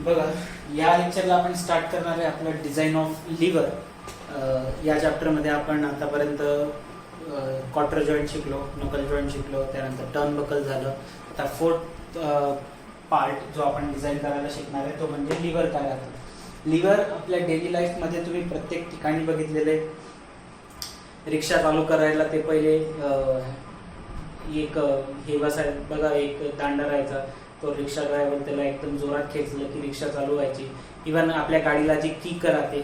बघा, या लेक्चरला आपण स्टार्ट करणार आहे आपलं डिझाईन ऑफ लिव्हर. या चॅप्टरमध्ये आपण आतापर्यंत क्वार्टर जॉईंट शिकलो, नकल जॉईंट शिकलो, त्यानंतर टर्न बकल झालं. आता फोर्थ पार्ट जो आपण डिझाईन करायला शिकणार आहे तो म्हणजे लिव्हर काय राहतं. लिव्हर आपल्या डेली लाईफमध्ये तुम्ही प्रत्येक ठिकाणी बघितलेले. रिक्षा चालू करायला ते पहिले एक हे बघा, एक दांडा राहायचा, तो रिक्षा ड्रायव्हर त्याला एकदम जोरात खेचलं की रिक्षा चालू व्हायची. इव्हन आपल्या गाडीला जी किक राहते,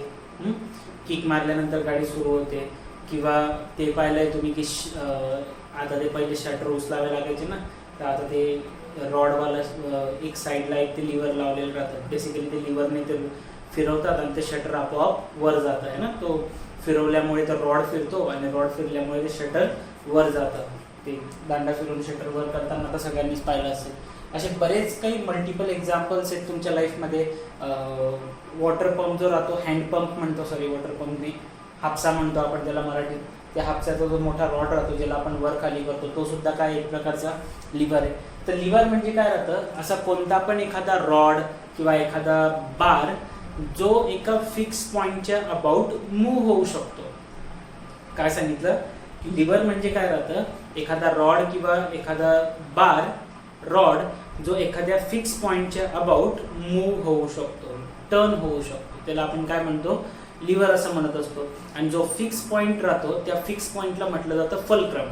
किक मारल्यानंतर गाडी सुरू होते. किंवा ते पाहिलंय तुम्ही की आता ते पहिले शटर उचलावे लागायचे ना, तर आता ते रॉडवाला एक साईडला एक ते लिव्हर लावलेलं राहतं. बेसिकली ते लिव्हरने ते फिरवतात आणि ते शटर आपोआप वर जात आहे ना. तो फिरवल्यामुळे तो रॉड फिरतो आणि रॉड फिरल्यामुळे ते शटर वर जातं. ते दांडा फिरून शटर वर करताना आता सगळ्यांनीच पाहिलं असेल. असे बरेच काही मल्टिपल एक्झाम्पल्स आहेत तुमच्या लाईफमध्ये. वॉटर पंप जो राहतो, हँडपंप म्हणतो, वॉटर पंपने हापसा म्हणतो आपण त्याला मराठीत. त्या हापसाचा जो मोठा रॉड राहतो ज्याला आपण वर खाली करतो, तो सुद्धा काय एक प्रकारचा लिव्हर आहे. तर लिव्हर म्हणजे काय राहतं, असा कोणता पण एखादा रॉड किंवा एखादा बार जो एका फिक्स पॉईंटच्या अबाउट मूव्ह होऊ शकतो. काय सांगितलं की लिव्हर म्हणजे काय राहतं, एखादा रॉड किंवा एखादा बार रॉड जो एखाद्या फिक्स पॉईंटच्या अबाउट मूव्ह होऊ शकतो, टर्न होऊ शकतो, त्याला आपण काय म्हणतो, लिव्हर असं म्हणत असतो. आणि जो फिक्स पॉईंट राहतो त्या फिक्स पॉईंटला म्हटलं जातं फलक्रम.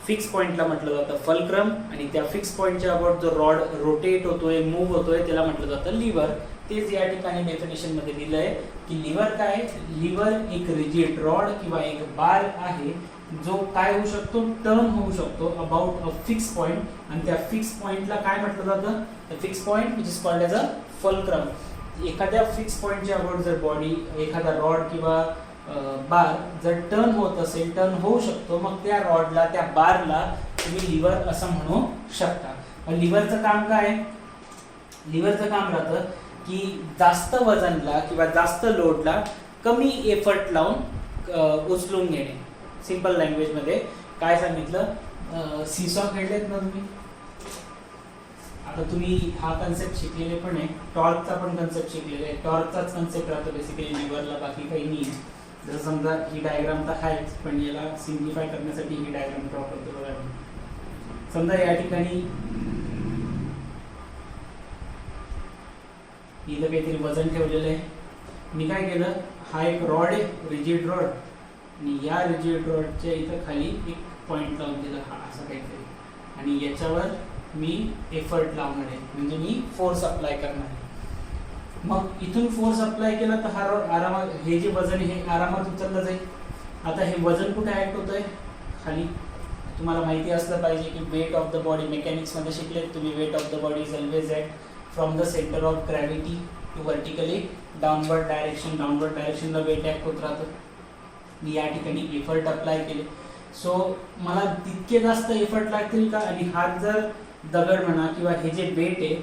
फिक्स पॉईंटला म्हटलं जातं फलक्रम. आणि त्या फिक्स पॉईंटच्या अबाउट जो रॉड रोटेट होतोय, मूव्ह होतोय, त्याला म्हटलं जातं लिव्हर. तेच या ठिकाणी डेफिनेशन मध्ये दिलं आहे की लिव्हर काय, लिव्हर एक रिजिड रॉड किंवा एक बार आहे जो काय होऊ शकतो, टर्न होऊ शकतो अबाउट अ फिक्स पॉईंट. आणि त्या फिक्स पॉईंटला काय म्हटलं जातं, the fix point which is called as a fulcrum. एखाद्या फिक्स पॉईंटच्या अबाउट जर बॉडी, एखादा रॉड किंवा बार जर टर्न होत असेल, टर्न होऊ शकतो, मग त्या रॉडला, त्या बारला तुम्ही लिव्हर असं म्हणू शकता. लिव्हरचं काम काय, लिव्हरचं काम राहतं की जास्त वजनला किंवा जास्त लोडला कमी एफर्ट लावून उचलून घेणे. सिंपल लँग्वेज मध्ये काय सांगितलं, सीसॉ खेळलेत ना तुम्ही. आता तुम्ही हा कन्सेप्ट शिकलेले पण आहे, टॉर्कचा पण कन्सेप्ट शिकलेला आहे. टॉर्कचाच कन्सेप्ट राहतो बेसिकली लिव्हरला, बाकी काही नाही. जसं समजा ही डायग्राम तर आहेच, पण याला सिम्प्लिफाय करण्यासाठी ही डायग्राम ड्रॉ करतो बघा. समजा या ठिकाणी इथं काहीतरी वजन ठेवलेलं आहे. मी काय केलं, हा एक रॉड आहे, रिजिड रॉड, आणि या रिजिड रॉडच्या इथं खाली एक पॉईंट लावून दिला, हा असं काहीतरी. आणि याच्यावर मी एफर्ट लावणार आहे, म्हणजे मी फोर्स अप्लाय करणार आहे. मग इथून फोर्स अप्लाय केला तर हा रॉड आरामात, हे जे वजन आहे हे आरामात उचललं जाईल. आता हे वजन कुठे ऍक्ट होत आहे, खाली. तुम्हाला माहिती असलं पाहिजे की वेट ऑफ द बॉडी, मेकॅनिक्समध्ये शिकलेत तुम्ही, weight of the body is always at from the centre of gravity to vertically downward direction. Downward डायरेक्शनला वेट ॲक्ट होत राहतं. मी या ठिकाणी एफर्ट अप्लाय केले, सो मला तितके जास्त एफर्ट लागतील का. आणि हात जर दगड म्हणा किंवा हे जे वेट आहे,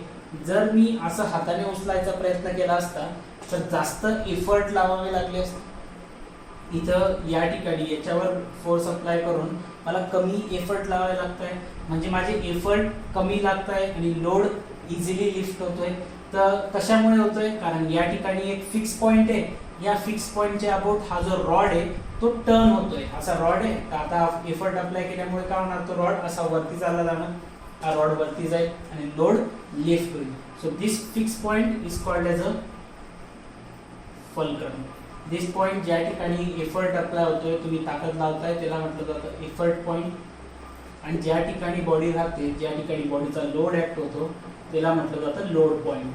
जर मी असं हाताने उचलायचा प्रयत्न केला असता तर जास्त एफर्ट लावावे लागले असते. इथं या ठिकाणी याच्यावर फोर्स अप्लाय करून मला कमी एफर्ट लावावे लागत आहे, म्हणजे माझे एफर्ट कमी लागत आहे आणि लोड इझिली लिफ्ट होतोय. तर कशामुळे होतोय, कारण या ठिकाणी एक फिक्स पॉईंट आहे, या फिक्स पॉईंटच्या अबाउट हा जो रॉड आहे तो टर्न होतोय. असा रॉड आहे, तर आता एफर्ट अप्लाय केल्यामुळे काय होणार, तो रॉड असा वरती चालला जाणार, हा रॉड वरती जाईल आणि लोड लिफ्ट होईल. So this fix point is called as a fulcrum. This point ज्या ठिकाणी एफर्ट अप्लाय होतोय, तुम्ही ताकद लावताय, त्याला म्हटलं जातं एफर्ट पॉईंट. आणि ज्या ठिकाणी बॉडी राहते, ज्या ठिकाणी बॉडीचा लोड ऍक्ट होतो, त्याला म्हटलं जातं लोड पॉईंट.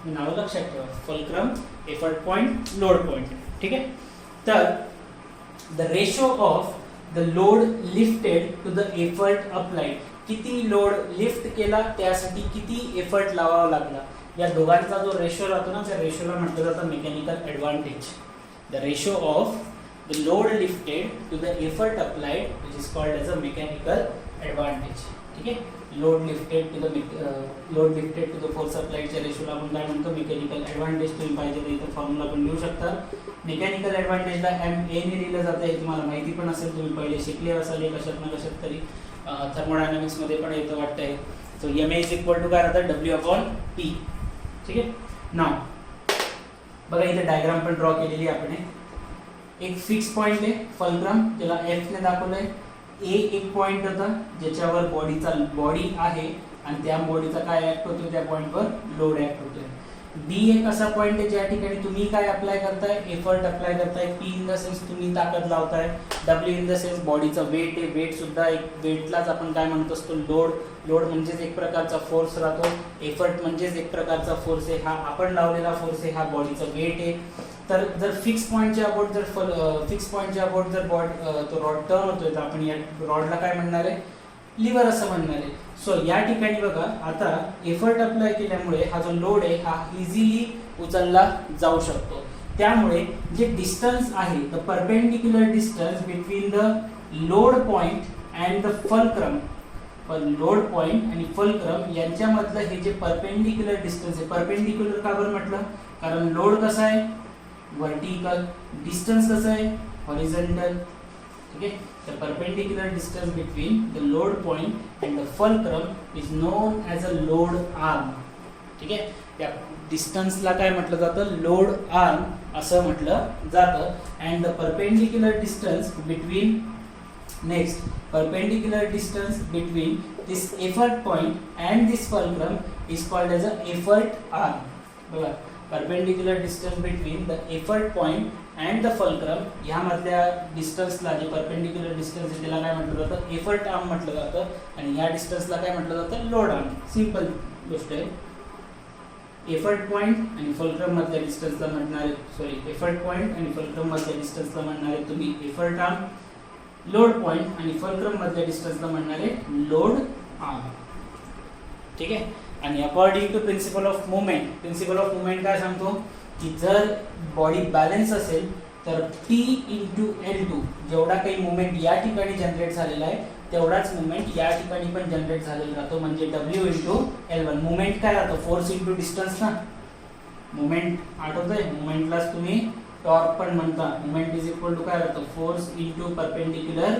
नाव लक्षात ठेवा, fulcrum, effort point, load point. ठीक आहे. तर the ratio of the load lifted to the effort applied, किती लोड लिफ्ट केला त्यासाठी किती एफर्ट लावावा लागला, या दोघांचा जो रेशो राहतो ना, त्या रेशोला म्हटलं जातं mechanical advantage. The ratio of the load lifted to the effort applied which is called as a mechanical advantage. ठीक आहे. Load lifted to the force अप्लाइडच्या रेशोला आपण काय म्हणतो, मेकॅनिकल ॲडव्हान्टेज. तुम्ही पाहिजे तर इथं फॉर्म्युला पण लिहू शकता. मेकॅनिकल ॲडव्हान्टेजला MA ने लिहिलं जातं, हे तुम्हाला माहिती पण असेल, तुम्ही पहिले शिकले असाल कशात ना कशात तरी. थर्मोडायनामिक्समध्ये पण येतं वाटतंय. So MA is equal to काय राहतं, W/P. ठीक आहे. नाव बघा इथे डायग्राम पण ड्रॉ केलेली आपण. एक फिक्स पॉइंट आहे फल्क्रम, त्याला एफ ने दाखवलंय. ए एक पॉइंट होता ज्याच्यावर बॉडी आहे आणि त्या बॉडीचा काय ऍक्ट होतो, त्या पॉइंटवर लोड ऍक्ट होतोय. बी एक असा पॉइंट आहे ज्या ठिकाणी तुम्ही काय अप्लाय करताय, एफर्ट अप्लाय करताय. पी इन द सेन्स तुम्ही ताकद लावताय. डब्ल्यू इन द सेन्स बॉडीचा वेट आहे. वेट सुद्धा एक वेटलाच आपण काय म्हणतो असतो लोड. लोड म्हणजेच एक प्रकारचा फोर्स राहतो. एफर्ट म्हणजेच एक प्रकारचा फोर्स आहे. हा आपण लावलेला फोर्स आहे, हा बॉडीचा वेट आहे. तर जर फिक्स पॉइंटच्या अबाउट जर तो रॉड टर्न होतोय तर आपण या रॉडला काय म्हणणार आहे, लिव्हर असं म्हणणार आहे. सो या ठिकाणी बघा आता एफर्ट अप्लाय केल्यामुळे हा जो लोड आहे हा इझिली उचलला जाऊ शकतो. त्यामुळे जे डिस्टन्स आहे, the perpendicular distance between the load point and the fulcrum, load point आणि फल्क्रम यांच्यामधलं हे जे परपेंडिक्युलर डिस्टन्स आहे. परपेंडिक्युलर का बरं म्हटलं, कारण लोड कसा आहे वर्टिकल, डिस्टन्स कसं आहे हॉरिझॉन्टल. ठीक आहे. The perpendicular distance between the load point and the fulcrum is known as a load arm. ठीक आहे. त्या डिस्टन्सला काय म्हटलं जातं, लोड आर्म असं म्हटलं जातं. And the perpendicular distance between perpendicular distance between this effort point and this fulcrum is called as a effort arm. बघा, perpendicular distance between the effort point and the fulcrum ह्यामधल्या डिस्टन्सला, जे perpendicular distance आहे त्याला काय म्हटलं जातं, effort arm म्हटलं जातं. आणि ह्या डिस्टन्सला काय म्हटलं जातं, लोड आर्म. सिंपल गोष्ट आहे. एफर्ट पॉइंट आणि फल्क्रम मधल्या डिस्टन्सला म्हणणार आहे, एफर्ट पॉइंट आणि फल्क्रम मधल्या डिस्टन्सला म्हणणार आहे तुम्ही एफर्ट आर्म. लोड पॉइंट आणि फल्क्रम मधल्या डिस्टन्सला म्हणणार आहे लोड आर्म. ठीक आहे. आणि according to principle of movement काय सांगतो की जर बॉडी बॅलन्स असेल तर P इंटू L2 जेवढा काही मुवमेंट या ठिकाणी जनरेट झालेला आहे तेवढाच मुवमेंट या ठिकाणी पण जनरेट झालेला राहतो. म्हणजे W इंटू L1. मुवमेंट काय राहतो, फोर्स इंटू डिस्टन्स ना. मुवमेंट आठवतंय, मुवमेंटलाच तुम्ही टॉर्क पण म्हणता. मुवमेंट इज इक्वल टू काय राहतं, फोर्स इंटू परपेंडिक्युलर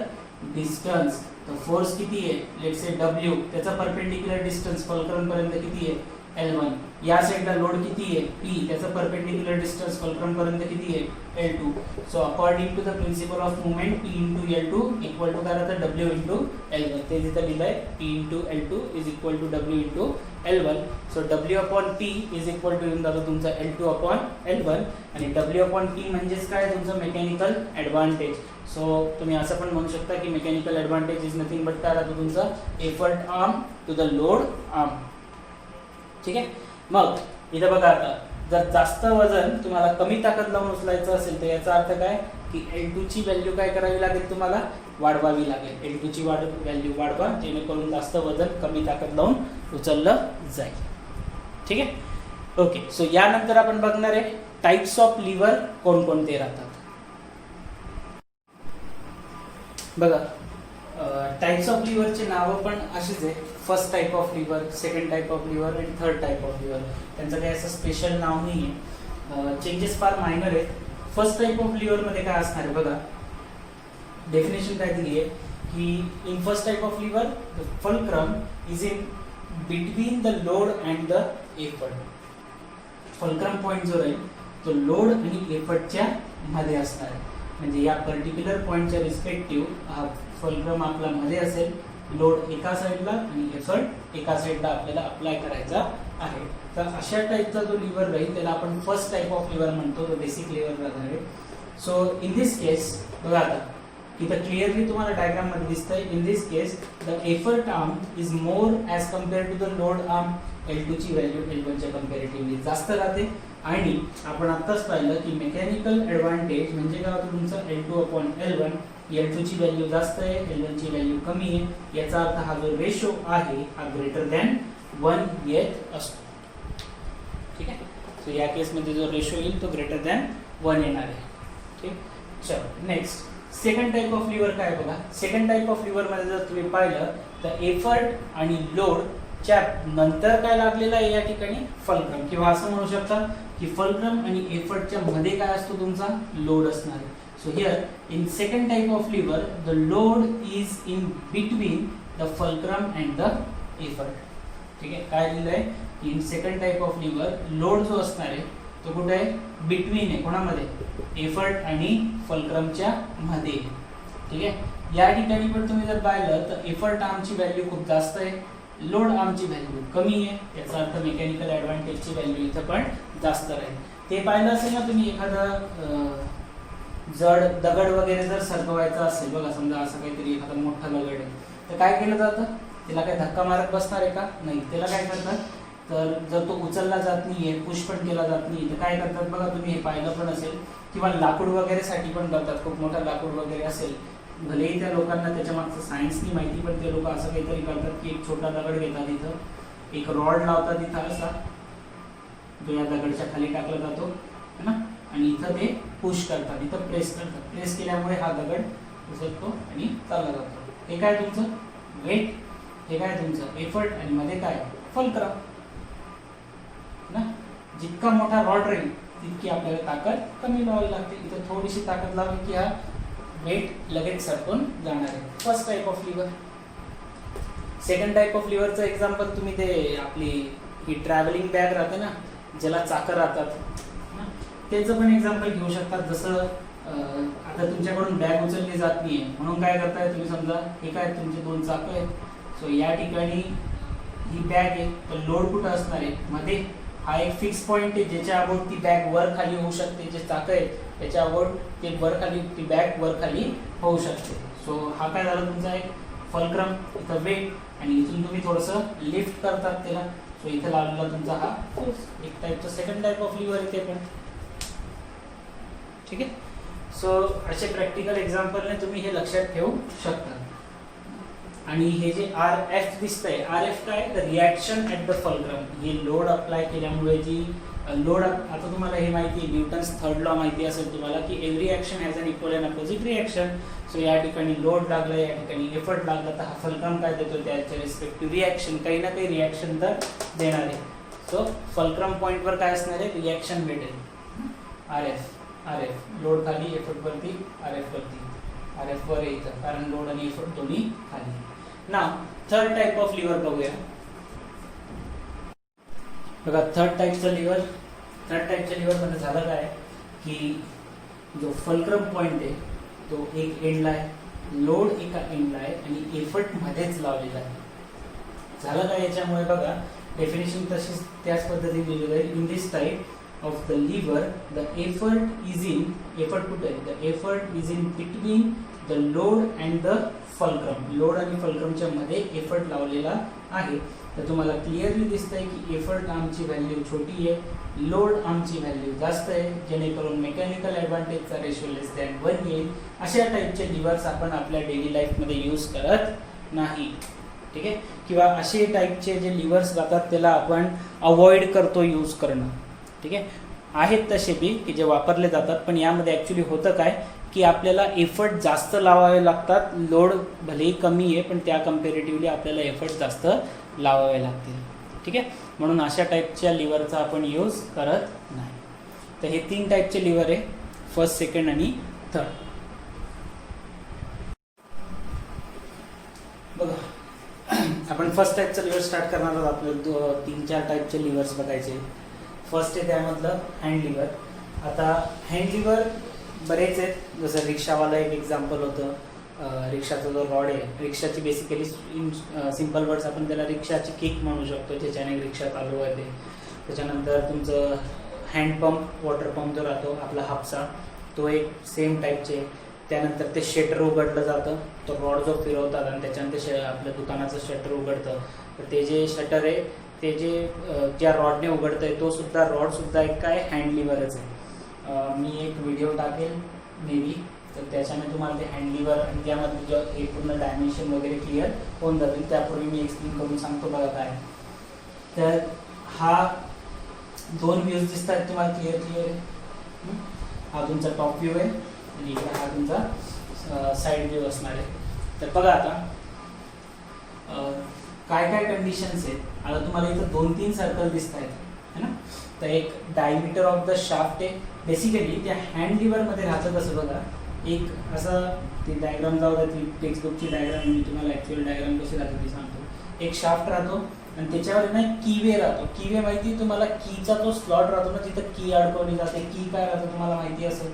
डिस्टन्स. तर फोर्स किती आहे, लेट्स से W, त्याचा परपेंडिक्युलर डिस्टन्स फल्क्रम पर्यंत किती आहे L1. या साइडला लोड किती आहे P, त्याचा परपेंडिक्युलर डिस्टन्स फल्क्रम पर्यंत किती आहे L2. So according to the principle of movement P into L2 equal to काय राहतं W इंटू L1. ते जिथं लिहिलंय P into L2 is equal to W into L1. So W upon P is equal to येऊन जातो तुमचा L2 upon L1. आणि W upon P म्हणजेच काय, तुमचं मेकॅनिकल ॲडव्हान्टेज. सो तुम्ही असं पण म्हणू शकता की mechanical advantage is nothing but काय राहतो तुमचा effort arm to the load arm. ठीक आहे. मग इथं बघा आता जर जास्त वजन तुम्हाला कमी ताकद लावून उचलायचं असेल तर याचा अर्थ काय की L2 ची व्हॅल्यू काय करावी लागेल, तुम्हाला वाढवावी लागेल. L2 ची व्हॅल्यू वाढवा जेणेकरून जास्त वजन कमी ताकद लावून उचललं जाईल. ठीक आहे. ओके. सो यानंतर आपण बघणार आहे टाइप्स ऑफ लिव्हर कोणकोणते राहतात. बघा टाइप्स ऑफ लिव्हरचे नावं पण अशीच आहे. First type of lever, second type of lever आणि थर्ड टाइप ऑफ लिव्हर. त्यांचं काही असं स्पेशल नाव नाही आहे. चेंजेस फार मायनर आहेत. फर्स्ट टाइप ऑफ लिव्हरमध्ये काय असणार आहे बघा, डेफिनेशन काय दिली आहे की in first type of lever the fulcrum is in between the load and the effort. Fulcrum point जो राहील तो लोड आणि एफर्टच्या मध्ये असणार आहे. म्हणजे या पर्टिक्युलर पॉइंटच्या रिस्पेक्टिव्ह हा फल्क्रम आपला मध्ये असेल, लोड एका साईडला आणि एफर्ट एका साईडला आपल्याला अप्लाय करायचा आहे. तर अशा टाईपचा जो लिव्हर राहील त्याला आपण फर्स्ट टाइप ऑफ लिव्हर म्हणतो, तो बेसिक लिव्हर राहणार आहे. सो इन दिस केस बघा आता इथं क्लिअरली तुम्हाला डायग्राम मध्ये दिसतंय. In this case the effort arm is more as compare to the load arm. L2 ची व्हॅल्यू L1 च्या कम्पॅरेटिव्हली जास्त राहते. आणि आपण आत्ताच पाहिलं की मेकॅनिकल ॲडव्हान्टेज म्हणजे काय होतं तुमचं L2 अपॉन L1. L2 ची व्हॅल्यू जास्त आहे, L1 ची व्हॅल्यू कमी आहे. याचा अर्थ हा जो रेशो आहे हा ग्रेटर दॅन 1 येत असतो. ठीक आहे. सो या केसमध्ये जो रेशो येईल तो ग्रेटर दॅन 1 येणार आहे. ठीक. चलो next second type of lever काय बघा. सेकंड टाइप ऑफ लिव्हर मध्ये जर तुम्ही पाहिलं तर एफर्ट आणि लोड च्या नंतर काय लागलेला आहे या ठिकाणी फल्क्रम, किंवा असं म्हणू शकता की फल्क्रम आणि एफर्टच्या मध्ये काय असतो तुमचा लोड असणार आहे. So here in second type of lever the load is in between the fulcrum and the effort. ठीक आहे. काय लिहिलंय in second type of lever load जो असणार आहे तो कुठे आहे, बिटवीन आहे, कोणामध्ये, एफर्ट आणि फल्क्रमच्या मध्ये. ठीक आहे. या ठिकाणी पण तुम्ही जर पाहिलं तर एफर्ट आर्मची व्हॅल्यू खूप जास्त आहे, लोड आर्मची व्हॅल्यू कमी आहे. याचा अर्थ मेकॅनिकल ॲडव्हान्टेजची व्हॅल्यू इथं पण जास्त राहील. ते पाहिलं असेल ना तुम्ही, एखादं जड दगड वगैरे जर सरकवायचा असेल बघा, समजा असं काहीतरी एखादा मोठा दगड आहे तर काय केलं जातं, त्याला काय धक्का मारत बसणार आहे का, नाही. त्याला काय करतात, तर जर तो उचलला जात नाहीये, पुश पण केला जात नाही तर काय करतात बघा, तुम्ही हे पाहिलं पण असेल, किंवा लाकूड वगैरे साठी पण करतात. खूप मोठा लाकूड वगैरे असेल, भलेही त्या लोकांना त्याच्या मागचं सायन्स नाही माहिती, पण ते लोक असं काहीतरी करतात की एक छोटा दगड घेतात, इथं एक रॉड लावतात इथं असा, जो या दगडच्या खाली टाकला जातो है ना, आणि इथं ते पुश करतात, इथं प्रेस करतात. प्रेस केल्यामुळे हा दगड उचलतो आणि चालला जातो. हे काय तुमचं वेट, हे काय तुमचं एफर्ट, आणि मध्ये काय फल्क्रम ना. जितका मोठा रॉड राहील तितकी आपल्याला ताकद कमी लावावी लागते. इथं थोडीशी ताकद लावली की हा वेट लगेच सरकून जाणार आहे. First type of lever. Second type of लिव्हरचं एक्झाम्पल तुम्ही ते आपली ही ट्रॅव्हलिंग बॅग राहते ना, ज्याला चाकं राहतात, त्याचं पण एक्झाम्पल घेऊ शकतात. जसं आता तुमच्याकडून बॅग उचलली जात नाहीये म्हणून काय करताय तुम्ही, समजा हे काय तुमचे 2 चाकं आहेत, सो या ठिकाणी ही बॅग आहे, तर लोड कुठं असणार आहे, मध्ये. हा एक फिक्स पॉइंट आहे ज्याच्या अबाउट ती बॅग वर खाली होऊ शकते. जे चाकं आहेत त्याच्या अबाउट ते वर खाली, ती बॅग वर खाली होऊ शकते. सो हा काय झाला तुमचा एक फल्क्रम, इथं वेट, आणि इथून तुम्ही थोडंसं लिफ्ट करतात त्याला. सो इथं लावलेला तुमचा हा फोर्स, एक टाइपचा सेकंड टाइप ऑफ लिव्हर येते पण. ठीक आहे. सो असे प्रॅक्टिकल एक्झाम्पलने तुम्ही हे लक्षात ठेवू शकता. आणि हे जे RF दिसतंय, RF काय, the reaction at the fulcrum. हे लोड अप्लाय केल्यामुळे जी लोड, आता तुम्हाला हे माहिती आहे, न्यूटन्स थर्ड लॉ माहिती असेल तुम्हाला की every action has an equal and opposite reaction. So या ठिकाणी लोड लागला, या ठिकाणी एफर्ट लागला, तर हा फल्क्रम काय देतो, त्याच्या रिस्पेक्टिव्ह रिॲक्शन, काही ना काही रिॲक्शन तर देणार आहे. सो फल्क्रम पॉईंटवर काय असणार आहे, रिॲक्शन भेटेल. RF लोड खाली, एफर्ट वरती, RF वरती, RF वर येतं कारण लोड आणि एफर्ट दोन्ही खाली. Now third type of liver बघूया. बघा थर्ड टाइपचं लिव्हर, थर्ड टाइपच्या लिव्हरमध्ये झालं काय की जो फल्क्रम पॉइंट आहे तो एक एंडला आहे, लोड एका एंडला आहे आणि एफर्ट मध्येच लावलेला आहे. झालं काय याच्यामुळे बघा, डेफिनेशन तशीच त्याच पद्धतीने दिलेलं आहे. In this type of the lever the effort is in, effort कुठे आहे, the effort is in between the load and the fulcrum. Load आणि फल्क्रमच्या मध्ये एफर्ट लावलेला आहे. तर तुम्हाला क्लिअरली दिसतंय की एफर्ट आर्मची व्हॅल्यू छोटी आहे, लोड आर्मची व्हॅल्यू जास्त आहे, जेणेकरून मेकॅनिकल ॲडव्हान्टेजचा रेशो लेस दॅन 1 येईल. अशा टाईपचे लिव्हर्स आपण आपल्या डेली लाईफमध्ये यूज करत नाही. ठीक आहे. किंवा असे टाईपचे जे लिव्हर्स राहतात त्याला आपण अवॉइड करतो यूज करणं. ठीक आहे. आहेत तसे बी की जे वापरले जातात, पण यामध्ये ॲक्च्युली होतं काय की आपल्याला एफर्ट जास्त लावावे लागतात. लोड भलेही कमी आहे पण त्या कम्पॅरेटिव्हली आपल्याला एफर्ट जास्त लावावे लागतील. ठीक आहे. म्हणून अशा टाईपच्या लिव्हरचा आपण यूज करत नाही. तर हे 3 टाईपचे लिव्हर आहे, फर्स्ट, सेकंड आणि थर्ड. बघा आपण फर्स्ट टाईपचं लिव्हर स्टार्ट करणार आहोत. आपल्याला 3-4 टाईपचे लिव्हर्स बघायचे. फर्स्ट आहे त्यामधलं हँड लिव्हर. आता हँड लिव्हर बरेच आहेत, जसं रिक्षावाला एक एक्झाम्पल होतं. रिक्षाचा जो रॉड आहे, रिक्षाची बेसिकली इन सिम्पल वर्ड्स आपण त्याला रिक्षाची किक म्हणू शकतो, ज्याच्याने रिक्षा चालू होते. त्याच्यानंतर तुमचं हँडपंप, वॉटर पंप जो राहतो आपला हापसा, तो एक सेम टाईपचे. त्यानंतर ते शटर उघडलं जातं, तो रॉड जो फिरवतात आणि त्याच्यानंतर आपल्या दुकानाचं शटर उघडतं. तर ते जे शटर आहे ते जे ज्या रॉडने उघडतं आहे तो सुद्धा रॉडसुद्धा एक काय हँड लिव्हरच आहे. मी एक व्हिडिओ टाकेल मे बी, तर त्याच्याने तुम्हाला ते हँड लिव्हर आणि त्यामध्ये जो हे पूर्ण डायमेन्शन वगैरे क्लिअर होऊन जातील. त्यापूर्वी मी एक्सप्लेन करून सांगतो बघा काय. तर हा 2 व्ह्यूज दिसतात तुम्हाला क्लिअर आहे. हा तुमचा टॉप व्ह्यू आहे आणि इकडे हा तुमचा साईड व्ह्यू असणार आहे. तर बघा आता काय काय कंडिशन्स आहेत. आता तुम्हाला इथं 2-3 सर्कल दिसत आहेत है ना. तर एक डायमीटर ऑफ द शाफ्ट आहे. बेसिकली त्या हँड लिव्हरमध्ये राहतं कसं बघा, एक असं ती डायग्राम जाऊ द्या, ती टेक्स्टबुकची डायग्राम, मी तुम्हाला ॲक्च्युअल डायग्राम कशी राहते ती सांगतो. एक शाफ्ट राहतो, आणि त्याच्यावर ना कीवे राहतो. कीवे माहिती तुम्हाला, कीचा तो स्लॉट राहतो ना, तिथं की अडकवली जाते. की काय राहतं तुम्हाला माहिती असेल,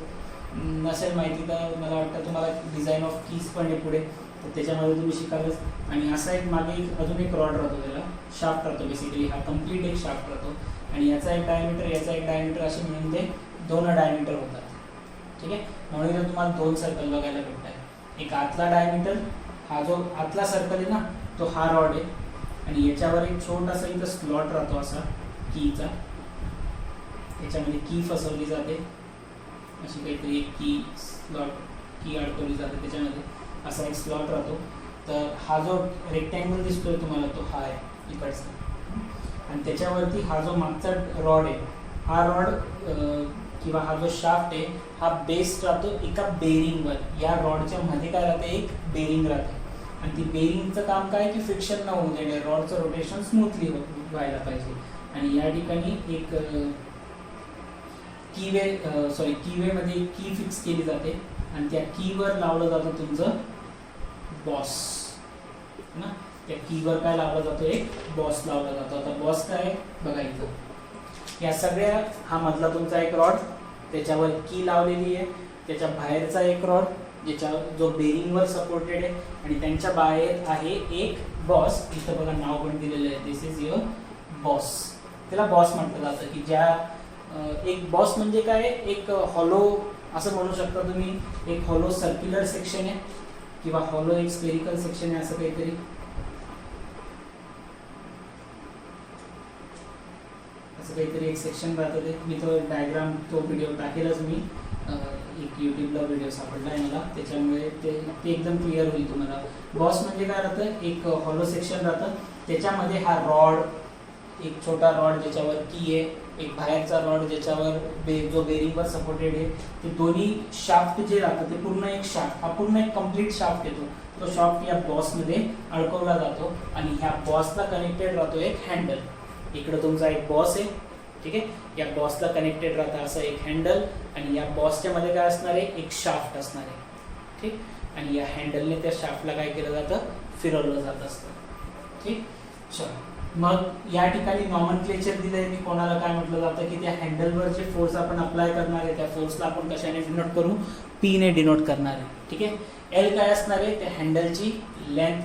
नसेल माहिती तर मला वाटतं तुम्हाला डिझाईन ऑफ कीज पण आहे पुढे, तर त्याच्यामध्ये तुम्ही शिकालच. आणि असा एक मागे अजून एक रॉड राहतो, त्याला शाफ्ट राहतो बेसिकली. हा कम्प्लीट एक शाफ्ट राहतो आणि याचा एक डायमीटर, याचा एक डायमीटर, असे मिळून ते 2 डायमीटर होतात. ठीक आहे, म्हणून इथं तुम्हाला 2 सर्कल बघायला भेटतात. एक आतला डायमीटर, हा जो आतला सर्कल आहे ना तो हा रॉड आहे, आणि याच्यावर एक छोटासा इथं स्लॉट राहतो असा कीचा. याच्यामध्ये की फसवली जाते, अशी काहीतरी एक की स्लॉट, की अडकवली जाते त्याच्यामध्ये, असा एक स्लॉट राहतो. तर हा जो रेक्टँगल दिसतोय तुम्हाला तो हा आहे इकडचा, आणि त्याच्यावरती हा जो मागचा रॉड आहे, हा रॉड किंवा हा जो शाफ्ट आहे हा बेस्ड राहतो एका बेरिंगवर. या रॉडच्या मध्ये काय राहते, एक बेरिंग राहते, आणि ती बेरिंगचं काम काय की फ्रिक्शन न होऊ देणे, रॉडचं रोटेशन स्मूथली व्हायला पाहिजे. आणि या ठिकाणी एक कीवेमध्ये की फिक्स केली जाते, आणि त्या कीवर लावलं जातं तुमचं बॉस ना. त्या कीवर काय लावला जातो, एक बॉस लावला जातो. आता बॉस काय बघा इथं, या सगळ्या, हा मधला तुमचा एक रॉड, त्याच्यावर की लावलेली आहे. त्याच्या बाहेरचा एक रॉड ज्याच्या जो बेरिंगवर सपोर्टेड आहे, आणि त्यांच्या बाहेर आहे एक बॉस. इथं बघा नाव पण दिलेलं आहे, दिस इज युअर बॉस. त्याला बॉस म्हटलं जातं की ज्या एक बॉस म्हणजे काय, एक हॉलो असं म्हणू शकता तुम्ही. एक हॉलो सर्क्युलर सेक्शन आहे किंवा हॉलो एक स्फेरिकल सेक्शन आहे, असं काहीतरी. असं काहीतरी एक सेक्शन राहतं ते. मी तो डायग्राम, तो व्हिडिओ टाकेलच मी, एक यूट्यूबला व्हिडिओ सापडला आहे मला, त्याच्यामुळे ते एकदम क्लिअर होईल तुम्हाला. बॉस म्हणजे काय राहतं, एक हॉलो सेक्शन राहतं, त्याच्यामध्ये हा रॉड, एक छोटा रॉड ज्याच्यावर की आहे, एक बाहेरचा रॉड ज्याच्यावर जो बेरिंगवर सपोर्टेड आहे, ते दोन्ही शाफ्ट जे राहतं ते पूर्ण एक शाफ्ट, हा पूर्ण एक कम्प्लीट शाफ्ट येतो. तो शाफ्ट या बॉसमध्ये अडकवला जातो, आणि ह्या बॉसला कनेक्टेड राहतो एक हँडल. इकडं तुमचा एक बॉस आहे, ठीक आहे, या बॉसला कनेक्टेड राहतं असं एक हँडल, आणि या बॉसच्या मध्ये काय असणार आहे, एक शाफ्ट असणार आहे. ठीक, आणि या हँडलने त्या शाफ्टला काय केलं जातं, फिरवलं जात असतं. ठीक, चला. मग या ठिकाणी नॉमनक्लेचर दिलंय मी, कोणाला काय म्हटलं जातं की त्या हँडलवर जे फोर्स आपण अप्लाय करणार आहे त्या फोर्सला आपण कशाने डिनोट करू, पी ने डिनोट करणार आहे. ठीक आहे, एल काय असणार आहे, त्या हँडलची लेंथ.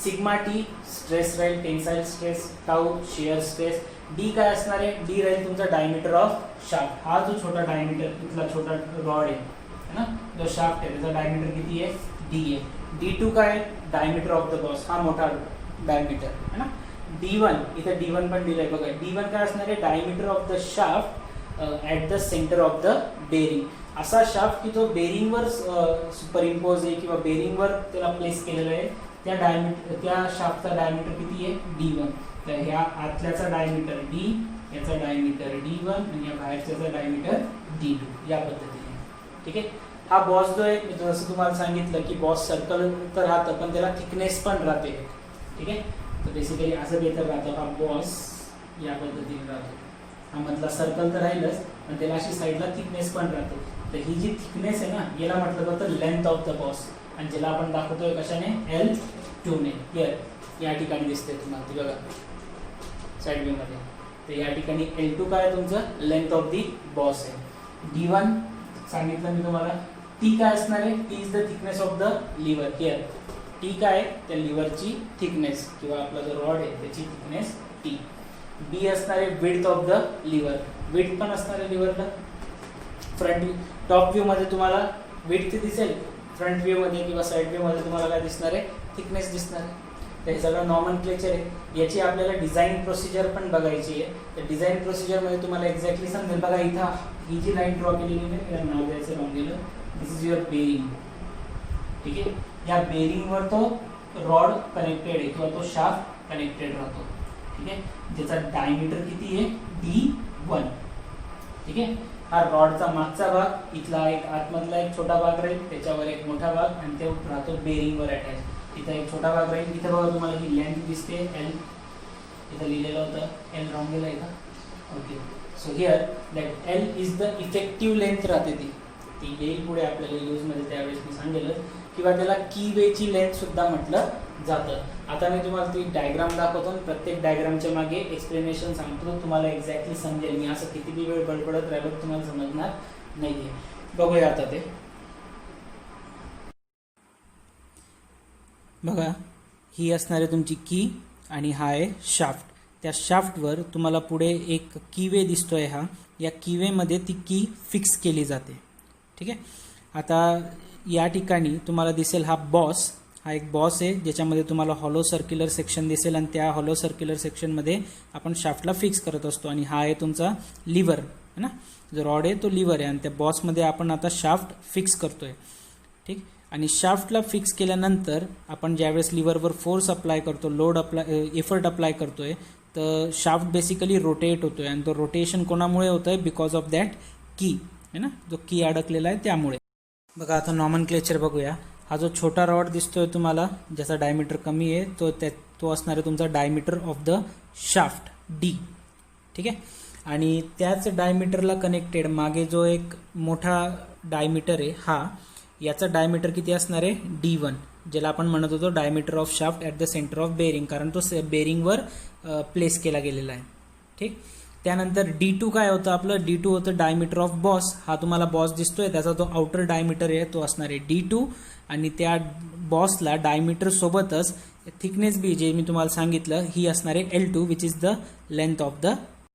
सिग्मा टी स्ट्रेस राहील, tensile stress. Tau shear stress. D काय असणार आहे, डी राहील तुमचा डायमीटर ऑफ शाफ्ट. हा जो छोटा डायमीटर, इथला छोटा रॉड आहे ना, जो शाफ्ट आहे त्याचा डायमीटर किती आहे, डी आहे. D2 काय आहे, डायमीटर ऑफ द बॉस, हा मोठा डायमीटर आहे ना. D1, इथे D1 पण दिलंय बघा. D1 काय असणार आहे, diameter of the shaft at the centre of the bearing. असा शाफ्ट की तो बेरिंगवर सुपरइम्पोज आहे किंवा बेरिंगवर त्याला प्लेस केलेलं आहे. त्या शाफ्टचा डायमीटर किती आहे, D1. तर ह्या आतल्याचा डायमीटर D, याचा डायमीटर D1, आणि या बाहेरच्याचा डायमीटर D2, या पद्धतीने. ठीक आहे, हा बॉस जो आहे, मी जसं तुम्हाला सांगितलं की बॉस सर्कल तर राहतं पण त्याला थिकनेस पण राहते. ठीक आहे, तर बेसिकली असं बेहतर राहतं, हा बॉस या पद्धतीने राहतो. हा मधला सर्कल तर राहीलच, पण त्याला अशी साईडला थिकनेस पण राहते. तर ही जी थिकनेस आहे ना, याला म्हटलं जातं लेंथ ऑफ द बॉस, आणि ज्याला आपण दाखवतोय कशाने, L2 ने. हिअर या ठिकाणी दिसते तुम्हाला, ती बघा साईड व्ह्यू मध्ये. तर या ठिकाणी L2 काय तुमचं लेंथ ऑफ दी बॉस आहे. D1 सांगितलं मी तुम्हाला. T काय असणार आहे, T is the thickness of the lever. Here T काय, त्या लिव्हरची थिकनेस किंवा आपला जो रॉड आहे त्याची थिकनेस T. B असणार आहे width of the lever. Width पण असणार आहे लिव्हरला. फ्रंट टॉप व्ह्यू मध्ये तुम्हाला विड्थ दिसेल, फ्रंट व्ह्यू मध्ये किंवा साईड व्ह्यू मध्ये तुम्हाला काय दिसणार आहे, थिकनेस दिसणार आहे. तर हे सगळं नॉमनक्लेचर आहे. याची आपल्याला डिझाईन प्रोसिजर पण बघायची आहे. तर डिझाईन प्रोसिजरमध्ये तुम्हाला एक्झॅक्टली समजेल. बघा इथं ही जी लाईन ड्रॉ केलेली आहे, याला नाव द्यायचं राहून गेलं. दिस इज युअर बेरिंग. ठीक आहे, या बेरिंगवर तो रॉड कनेक्टेड आहे किंवा तो शाफ्ट कनेक्टेड राहतो. ठीक आहे, ज्याचा डायमीटर किती आहे, D1. ठीक आहे, हा रॉडचा मागचा भाग, इथला एक आतमधला एक छोटा भाग राहील, त्याच्यावर एक मोठा भाग, आणि ते राहतो बेरिंगवर अटॅच. इथं एक छोटा भाग राहील. इथं बघा तुम्हाला ही लेंथ दिसते L, इथं लिहिलेलं होतं, L रॉंग गेलं आहे का, okay. So here that L is the effective length राहते. ती येईल पुढे आपल्याला यूजमध्ये, त्यावेळेस मी सांगेल. किंवा त्याला की वेची लेंथ सुद्धा म्हटलं जातं. आता मी तुम्हाला ती डायग्राम दाखवतो आणि प्रत्येक डायग्रामच्या मागे एक्सप्लेनेशन सांगतो, तुम्हाला एक्झॅक्टली समजेल. मी असं किती वेळ बडबडत राहिलो तुम्हाला समजणार नाहीये. बघूया आता ते. बघा, ही असणार आहे तुमची की आणि हा आहे शाफ्ट. त्या शाफ्टवर तुम्हाला पुढे एक कीवे दिसतोय. हा या कीवेमध्ये ती की फिक्स केली जाते. ठीक आहे. आता या ठिकाणी तुम्हाला दिसेल हा बॉस, हा एक बॉस आहे ज्याच्यामध्ये तुम्हाला हॉलो सर्क्युलर सेक्शन दिसेल आणि त्या हॉलो सर्क्युलर सेक्शनमध्ये आपण शाफ्टला फिक्स करत असतो. आणि हा आहे तुमचा लिव्हर है ना, जो रॉड आहे तो लिव्हर आहे आणि त्या बॉसमध्ये आपण आता शाफ्ट फिक्स करतोय. ठीक. आणि शाफ्टला फिक्स केल्यानंतर आपण ज्यावेळेस लिव्हरवर फोर्स अप्लाय करतो, लोड एफर्ट अप्लाय करतोय, तर शाफ्ट बेसिकली रोटेट होतोय आणि तो रोटेशन कोणामुळे होतोय? बिकॉज ऑफ दॅट की है ना, जो की अडकलेला आहे त्यामुळे. बघा, आता नॉमनक्लेचर बघूया. हा जो छोटा रॉड दिसतोय तुम्हाला ज्याचा डायमीटर कमी आहे तो असणार आहे तुमचा diameter of the shaft D. ठीक आहे. आणि त्याच डायमीटरला कनेक्टेड मागे जो एक मोठा डायमीटर आहे हा, याचा डायमीटर किती असणार आहे? D1, ज्याला आपण म्हणत होतो diameter of shaft at the centre of bearing, कारण तो बेरिंगवर प्लेस केला गेलेला आहे. ठीक. त्यानंतर D2 काय होतं आपलं? D2 होतं डायमीटर ऑफ बॉस. हा तुम्हाला बॉस दिसतोय, त्याचा तो आउटर डायमीटर आहे तो असणार आहे D2. आणि त्या बॉसला डायमीटर सोबतच थिकनेस बी जे मी तुम्हाला सांगितलं ही असणार आहे L2, which is the length of the